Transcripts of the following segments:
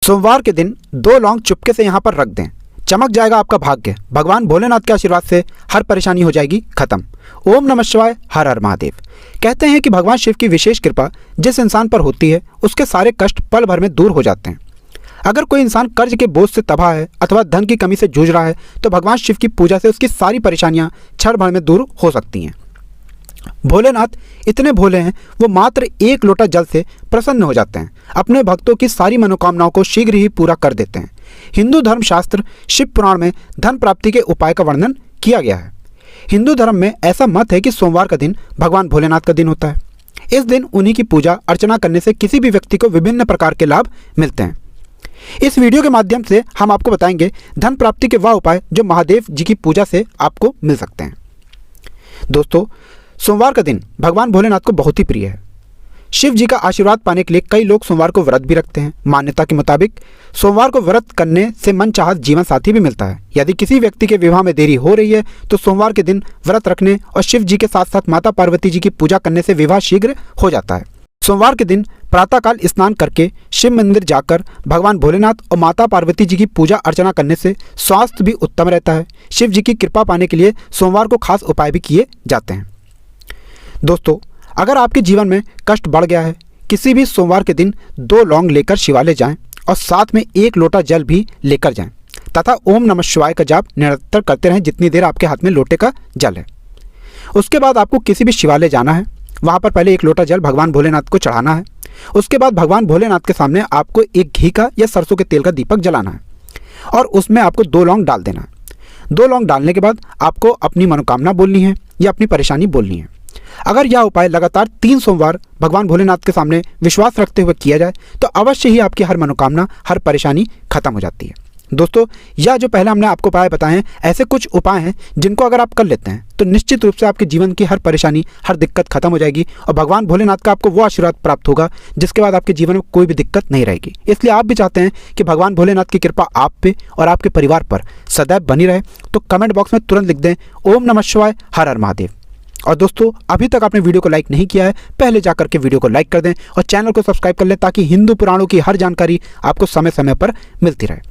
सोमवार के दिन 2 लौंग चुपके से यहाँ पर रख दें, चमक जाएगा आपका भाग्य। भगवान भोलेनाथ के आशीर्वाद से हर परेशानी हो जाएगी खत्म। ओम नमः शिवाय, हर हर महादेव। कहते हैं कि भगवान शिव की विशेष कृपा जिस इंसान पर होती है उसके सारे कष्ट पल भर में दूर हो जाते हैं। अगर कोई इंसान कर्ज के बोझ से तबाह है अथवा धन की कमी से जूझ रहा है तो भगवान शिव की पूजा से उसकी सारी परेशानियां क्षण भर में दूर हो सकती हैं। भोलेनाथ इतने भोले हैं, वो मात्र 1 लोटा जल से प्रसन्न हो जाते हैं। अपने भक्तों की सारी मनोकामनाओं को शीघ्र ही पूरा कर देते हैं। हिंदू धर्म शास्त्र शिव पुराण में धन प्राप्ति के उपाय का वर्णन किया गया है। हिंदू धर्म में ऐसा मत है कि सोमवार का दिन भगवान भोलेनाथ का दिन होता है। इस दिन उन्हीं की पूजा अर्चना करने से किसी भी व्यक्ति को विभिन्न प्रकार के लाभ मिलते हैं। इस वीडियो के माध्यम से हम आपको बताएंगे धन प्राप्ति के वह उपाय जो महादेव जी की पूजा से आपको मिल सकते हैं। दोस्तों, सोमवार का दिन भगवान भोलेनाथ को बहुत ही प्रिय है। शिव जी का आशीर्वाद पाने के लिए कई लोग सोमवार को व्रत भी रखते हैं। मान्यता के मुताबिक सोमवार को व्रत करने से मनचाहा जीवन साथी भी मिलता है। यदि किसी व्यक्ति के विवाह में देरी हो रही है तो सोमवार के दिन व्रत रखने और शिव जी के साथ साथ माता पार्वती जी की पूजा करने से विवाह शीघ्र हो जाता है। सोमवार के दिन प्रातःकाल स्नान करके शिव मंदिर जाकर भगवान भोलेनाथ और माता पार्वती जी की पूजा अर्चना करने से स्वास्थ्य भी उत्तम रहता है। शिव जी की कृपा पाने के लिए सोमवार को खास उपाय भी किए जाते हैं। दोस्तों, अगर आपके जीवन में कष्ट बढ़ गया है, किसी भी सोमवार के दिन 2 लौंग लेकर शिवालय जाएं और साथ में 1 लोटा जल भी लेकर जाएं तथा ओम नमः शिवाय का जाप निरंतर करते रहें जितनी देर आपके हाथ में लोटे का जल है। उसके बाद आपको किसी भी शिवालय जाना है, वहाँ पर पहले 1 लोटा जल भगवान भोलेनाथ को चढ़ाना है। उसके बाद भगवान भोलेनाथ के सामने आपको एक घी का या सरसों के तेल का दीपक जलाना है और उसमें आपको 2 लौंग डाल देना है। 2 लौंग डालने के बाद आपको अपनी मनोकामना बोलनी है या अपनी परेशानी बोलनी है। अगर यह उपाय लगातार 3 सोमवार भगवान भोलेनाथ के सामने विश्वास रखते हुए किया जाए तो अवश्य ही आपकी हर मनोकामना, हर परेशानी खत्म हो जाती है। दोस्तों, यह जो पहले हमने आपको उपाय बताए हैं, ऐसे कुछ उपाय हैं जिनको अगर आप कर लेते हैं तो निश्चित रूप से आपके जीवन की हर परेशानी, हर दिक्कत खत्म हो जाएगी और भगवान भोलेनाथ का आपको वो आशीर्वाद प्राप्त होगा जिसके बाद आपके जीवन में कोई भी दिक्कत नहीं रहेगी। इसलिए आप भी चाहते हैं कि भगवान भोलेनाथ की कृपा आप पे और आपके परिवार पर सदैव बनी रहे तो कमेंट बॉक्स में तुरंत लिख दें ओम नमः शिवाय, हर हर महादेव। और दोस्तों, अभी तक आपने वीडियो को लाइक नहीं किया है, पहले जाकर के वीडियो को लाइक कर दें और चैनल को सब्सक्राइब कर लें ताकि हिंदू पुराणों की हर जानकारी आपको समय समय पर मिलती रहे।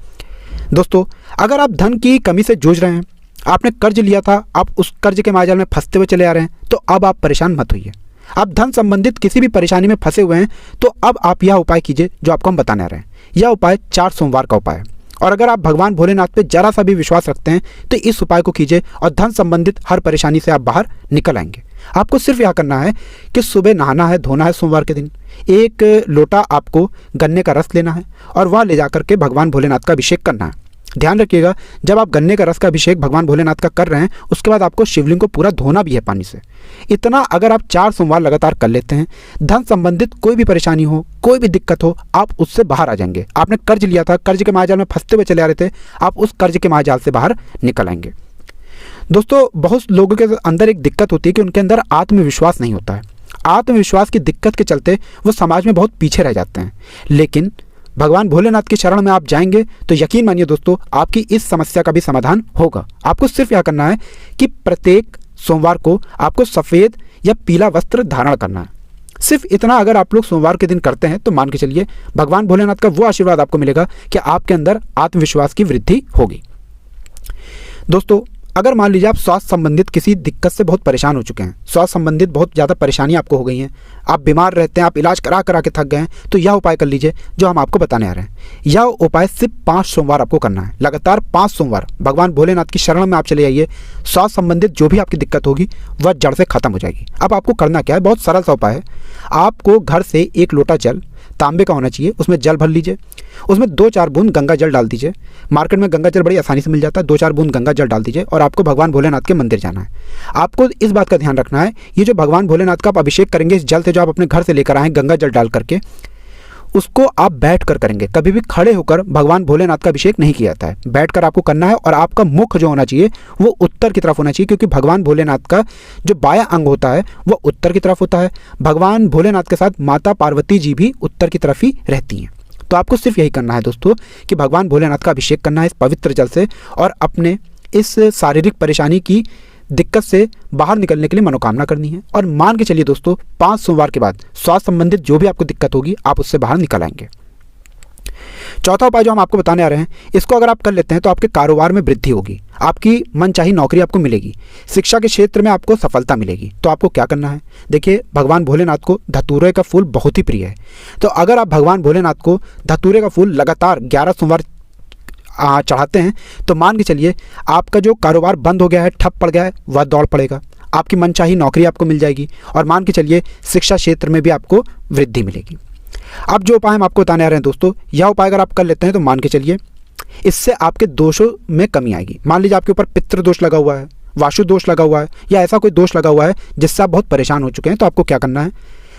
दोस्तों, अगर आप धन की कमी से जूझ रहे हैं, आपने कर्ज लिया था, आप उस कर्ज के मायाजाल में फंसते हुए चले आ रहे हैं, तो अब आप परेशान मत होइए। आप धन संबंधित किसी भी परेशानी में फंसे हुए हैं तो अब आप यह उपाय कीजिए जो आपको हम बताने आ रहे हैं। यह उपाय 4 सोमवार का उपाय है और अगर आप भगवान भोलेनाथ पे जरा सा भी विश्वास रखते हैं तो इस उपाय को कीजिए और धन संबंधित हर परेशानी से आप बाहर निकल आएंगे। आपको सिर्फ यह करना है कि सुबह नहाना है, धोना है। सोमवार के दिन 1 लोटा आपको गन्ने का रस लेना है और वह ले जाकर के भगवान भोलेनाथ का अभिषेक करना है। ध्यान रखिएगा, जब आप गन्ने का रस का अभिषेक भगवान भोलेनाथ का कर रहे हैं उसके बाद आपको शिवलिंग को पूरा धोना भी है पानी से। इतना अगर आप 4 सोमवार लगातार कर लेते हैं, धन संबंधित कोई भी परेशानी हो, कोई भी दिक्कत हो, आप उससे बाहर आ जाएंगे। आपने कर्ज लिया था, कर्ज के मायाजाल में फंसते हुए चले आ रहे थे, आप उस कर्ज के मायाजाल से बाहर निकल आएंगे। दोस्तों, बहुत लोगों के अंदर एक दिक्कत होती है कि उनके अंदर आत्मविश्वास नहीं होता है। आत्मविश्वास की दिक्कत के चलते वो समाज में बहुत पीछे रह जाते हैं। लेकिन भगवान भोलेनाथ के शरण में आप जाएंगे तो यकीन मानिए दोस्तों, आपकी इस समस्या का भी समाधान होगा। आपको सिर्फ यह करना है कि प्रत्येक सोमवार को आपको सफ़ेद या पीला वस्त्र धारण करना है। सिर्फ इतना अगर आप लोग सोमवार के दिन करते हैं तो मान के चलिए भगवान भोलेनाथ का वो आशीर्वाद आपको मिलेगा कि आपके अंदर आत्मविश्वास की वृद्धि होगी। दोस्तों, अगर मान लीजिए आप स्वास्थ्य संबंधित किसी दिक्कत से बहुत परेशान हो चुके हैं, स्वास्थ्य संबंधित बहुत ज़्यादा परेशानी आपको हो गई हैं, आप बीमार रहते हैं, आप इलाज करा करा के थक गए हैं, तो यह उपाय कर लीजिए जो हम आपको बताने आ रहे हैं। यह उपाय सिर्फ 5 सोमवार आपको करना है। लगातार 5 सोमवार भगवान भोलेनाथ की शरण में आप चले जाइए। स्वास्थ्य संबंधित जो भी आपकी दिक्कत होगी वह जड़ से खत्म हो जाएगी। अब आपको करना क्या है, बहुत सरल सा उपाय है। आपको घर से 1 लोटा जल, तांबे का होना चाहिए, उसमें जल भर लीजिए, उसमें 2-4 बूंद गंगा जल डाल दीजिए। मार्केट में गंगा जल बड़ी आसानी से मिल जाता है। 2-4 बूंद गंगा जल डाल दीजिए और आपको भगवान भोलेनाथ के मंदिर जाना है। आपको इस बात का ध्यान रखना है, ये जो भगवान भोलेनाथ का आप अभिषेक करेंगे इस जल से जो आप अपने घर से लेकर आए गंगा जल डाल करके, उसको आप बैठ कर करेंगे। कभी भी खड़े होकर भगवान भोलेनाथ का अभिषेक नहीं किया जाता है, बैठ कर आपको करना है। और आपका मुख जो होना चाहिए वो उत्तर की तरफ होना चाहिए, क्योंकि भगवान भोलेनाथ का जो बायां अंग होता है वो उत्तर की तरफ होता है। भगवान भोलेनाथ के साथ माता पार्वती जी भी उत्तर की तरफ ही रहती हैं। तो आपको सिर्फ यही करना है दोस्तों कि भगवान भोलेनाथ का अभिषेक करना है इस पवित्र जल से और अपने इस शारीरिक परेशानी की दिक्कत से बाहर निकलने के लिए मनोकामना करनी है। और मान के चलिए दोस्तों, 5 सोमवार के बाद स्वास्थ्य संबंधित जो भी आपको दिक्कत होगी आप उससे बाहर निकल आएंगे। चौथा उपाय जो हम आपको बताने आ रहे हैं, इसको अगर आप कर लेते हैं तो आपके कारोबार में वृद्धि होगी, आपकी मनचाही नौकरी आपको मिलेगी, शिक्षा के क्षेत्र में आपको सफलता मिलेगी। तो आपको क्या करना है, देखिए भगवान भोलेनाथ को धतूरे का फूल बहुत ही प्रिय है। तो अगर आप भगवान भोलेनाथ को धतूरे का फूल लगातार 11 सोमवार चढ़ाते हैं तो मान के चलिए आपका जो कारोबार बंद हो गया है, ठप पड़ गया है, वह दौड़ पड़ेगा, आपकी मनचाही नौकरी आपको मिल जाएगी और मान के चलिए शिक्षा क्षेत्र में भी आपको वृद्धि मिलेगी। अब जो उपाय हम आपको बताने आ रहे हैं दोस्तों, यह उपाय अगर आप कर लेते हैं तो मान के चलिए इससे आपके दोषों में कमी आएगी। मान लीजिए आपके ऊपर पितृ दोष लगा हुआ है, वाशु दोष लगा हुआ है या ऐसा कोई दोष लगा हुआ है जिससे आप बहुत परेशान हो चुके हैं, तो आपको क्या करना है,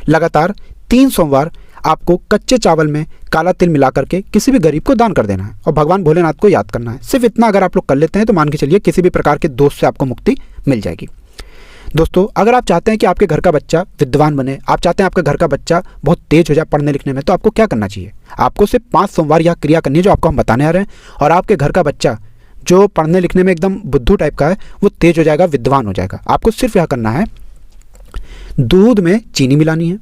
लगातार 3 सोमवार आपको कच्चे चावल में काला तिल मिला करके किसी भी गरीब को दान कर देना है और भगवान भोलेनाथ को याद करना है। सिर्फ इतना अगर आप लोग कर लेते हैं तो मान के चलिए किसी भी प्रकार के दोष से आपको मुक्ति मिल जाएगी। दोस्तों अगर आप चाहते हैं कि आपके घर का बच्चा विद्वान बने, आप चाहते हैं आपके घर का बच्चा बहुत तेज हो जाए पढ़ने लिखने में, तो आपको क्या करना चाहिए, आपको सिर्फ 5 सोमवार यह क्रिया करनी है जो आपको हम बताने आ रहे हैं और आपके घर का बच्चा जो पढ़ने लिखने में एकदम बुद्धू टाइप का है वो तेज हो जाएगा, विद्वान हो जाएगा। आपको सिर्फ यह करना है, दूध में चीनी मिलानी है,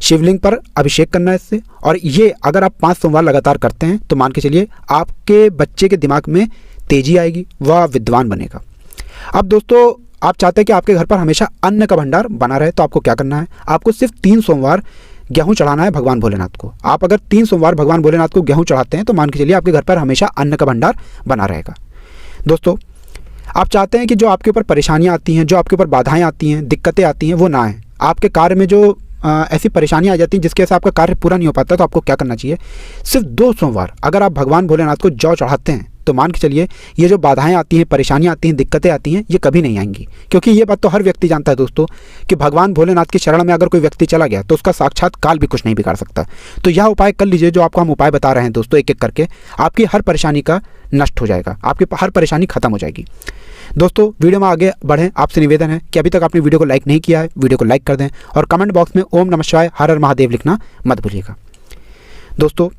शिवलिंग पर अभिषेक करना है इससे, और ये अगर आप 5 सोमवार लगातार करते हैं तो मान के चलिए आपके बच्चे के दिमाग में तेजी आएगी, वह विद्वान बनेगा। अब दोस्तों आप चाहते हैं कि आपके घर पर हमेशा अन्न का भंडार बना रहे, तो आपको क्या करना है, आपको सिर्फ 3 सोमवार गेहूं चढ़ाना है भगवान भोलेनाथ को। आप अगर 3 सोमवार भगवान भोलेनाथ को गेहूं चढ़ाते हैं तो मान के चलिए आपके घर पर हमेशा अन्न का भंडार बना रहेगा। दोस्तों आप चाहते हैं कि जो आपके ऊपर परेशानियां आती हैं, जो आपके ऊपर बाधाएं आती हैं, दिक्कतें आती हैं, वो ना आए, आपके कार्य में जो ऐसी परेशानियां आ जाती हैं जिसकी वजह से आपका कार्य पूरा नहीं हो पाता, तो आपको क्या करना चाहिए, सिर्फ 2 सोमवार अगर आप भगवान भोलेनाथ को जौ चढ़ाते हैं तो मान के चलिए ये जो बाधाएं आती हैं, परेशानियां आती हैं, दिक्कतें आती हैं, ये कभी नहीं आएंगी। क्योंकि ये बात तो हर व्यक्ति जानता है दोस्तों कि भगवान भोलेनाथ की शरण में अगर कोई व्यक्ति चला गया तो उसका साक्षात काल भी कुछ नहीं बिगाड़ सकता। तो यह उपाय कर लीजिए जो आपको हम उपाय बता रहे हैं दोस्तों, एक एक करके आपकी हर परेशानी का नष्ट हो जाएगा, आपकी हर परेशानी खत्म हो जाएगी। दोस्तों वीडियो में आगे बढ़ें, आपसे निवेदन है कि अभी तक आपने वीडियो को लाइक नहीं किया है, वीडियो को लाइक कर दें और कमेंट बॉक्स में ओम नमः शिवाय हर हर महादेव लिखना मत भूलिएगा। दोस्तों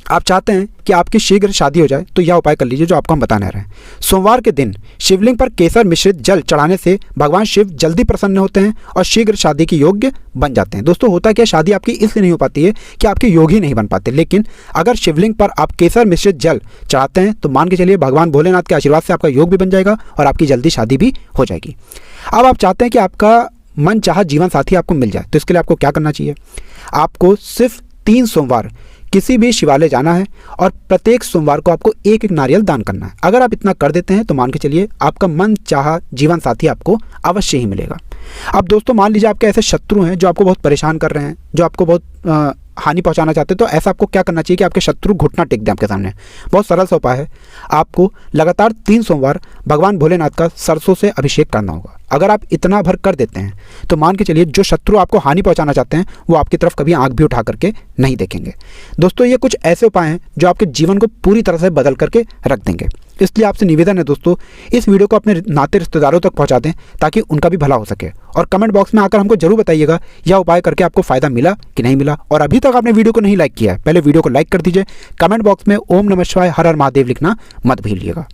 आप चाहते हैं कि आपकी शीघ्र शादी हो जाए तो यह उपाय कर लीजिए जो आपको हम बताने आ रहे हैं। सोमवार के दिन शिवलिंग पर केसर मिश्रित जल चढ़ाने से भगवान शिव जल्दी प्रसन्न होते हैं और शीघ्र शादी के योग्य बन जाते हैं। दोस्तों होता क्या, शादी आपकी इसलिए नहीं हो पाती है कि आपके योग ही नहीं बन पाते, लेकिन अगर शिवलिंग पर आप केसर मिश्रित जल चढ़ाते हैं तो मान के चलिए भगवान भोलेनाथ के आशीर्वाद से आपका योग भी बन जाएगा और आपकी जल्दी शादी भी हो जाएगी। अब आप चाहते हैं कि आपका मन चाहा जीवन साथी आपको मिल जाए, तो इसके लिए आपको क्या करना चाहिए, आपको सिर्फ 3 सोमवार किसी भी शिवालय जाना है और प्रत्येक सोमवार को आपको एक एक नारियल दान करना है। अगर आप इतना कर देते हैं तो मान के चलिए आपका मन चाहा जीवन साथी आपको अवश्य ही मिलेगा। अब दोस्तों मान लीजिए आपके ऐसे शत्रु हैं जो आपको बहुत परेशान कर रहे हैं, जो आपको बहुत हानि पहुंचाना चाहते हैं, तो ऐसा आपको क्या करना चाहिए कि आपके शत्रु घुटना टेक दें आपके सामने। बहुत सरल सा उपाय है, आपको लगातार 3 सोमवार भगवान भोलेनाथ का सरसों से अभिषेक करना होगा। अगर आप इतना भर कर देते हैं तो मान के चलिए जो शत्रु आपको हानि पहुंचाना चाहते हैं वो आपकी तरफ कभी आंख भी उठा करके नहीं देखेंगे। दोस्तों ये कुछ ऐसे उपाय हैं जो आपके जीवन को पूरी तरह से बदल करके रख देंगे। इसलिए आपसे निवेदन है दोस्तों, इस वीडियो को अपने नाते रिश्तेदारों तक पहुंचा दें ताकि उनका भी भला हो सके, और कमेंट बॉक्स में आकर हमको जरूर बताइएगा यह उपाय करके आपको फायदा मिला कि नहीं मिला। और अभी तक आपने वीडियो को नहीं लाइक किया है, पहले वीडियो को लाइक कर दीजिए, कमेंट बॉक्स में ओम नमः शिवाय हर हर महादेव लिखना मत भूलिएगा।